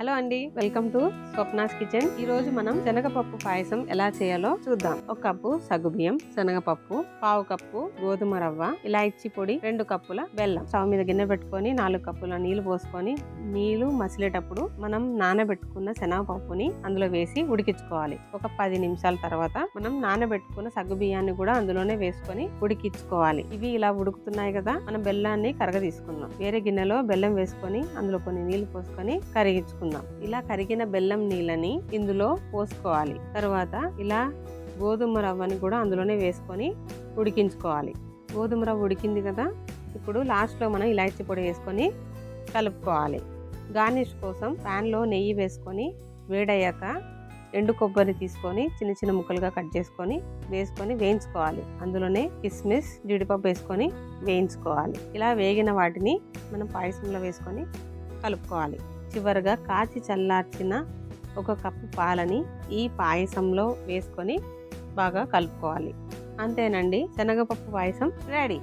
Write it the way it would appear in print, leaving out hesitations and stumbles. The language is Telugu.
హలో అండి, వెల్కమ్ టు స్వప్నాస్ కిచెన్. ఈ రోజు మనం శనగపప్పు పాయసం ఎలా చేయాలో చూద్దాం. ఒక కప్పు సగ్గుబియ్యం, శనగపప్పు, పావు కప్పు గోధుమ రవ్వ, ఇలాచి పొడి, 2 కప్పుల బెల్లం. స్టవ్ మీద గిన్నె పెట్టుకొని 4 కప్పుల నీళ్లు పోసుకొని నీళ్లు మసిలేటప్పుడు మనం నానబెట్టుకున్న శనగపప్పుని అందులో వేసి ఉడికించుకోవాలి. ఒక 10 నిమిషాల తర్వాత మనం నానబెట్టుకున్న సగ్గుబియ్యాన్ని కూడా అందులోనే వేసుకొని ఉడికించుకోవాలి. ఇవి ఇలా ఉడుకుతున్నాయి కదా, మనం బెల్లాన్ని కరగ తీసుకుందాం. వేరే గిన్నెలో బెల్లం వేసుకొని అందులో కొన్ని నీళ్లు పోసుకొని కరిగించుకుందాం. ఇలా కరిగిన బెల్లం నీళ్ళని ఇందులో పోసుకోవాలి. తర్వాత ఇలా గోధుమ రవ్వని కూడా అందులోనే వేసుకొని ఉడికించుకోవాలి. గోధుమ రవ్వ ఉడికింది కదా, ఇప్పుడు లాస్ట్లో మనం ఇలాచి పొడి వేసుకొని కలుపుకోవాలి. గార్నిష్ కోసం ప్యాన్లో నెయ్యి వేసుకొని వేడయ్యాక ఎండు కొబ్బరి తీసుకొని చిన్న చిన్న ముక్కలుగా కట్ చేసుకొని వేసుకొని వేయించుకోవాలి. అందులోనే కిస్మిస్, జీడిపప్పు వేసుకొని వేయించుకోవాలి. ఇలా వేగిన వాటిని మనం పాయసంలో వేసుకొని కలుపుకోవాలి. చివరగా కాచి చల్లార్చిన 1 కప్పు పాలని ఈ పాయసంలో వేసుకొని బాగా కలుపుకోవాలి. అంతేనండి, శనగపప్పు పాయసం రెడీ.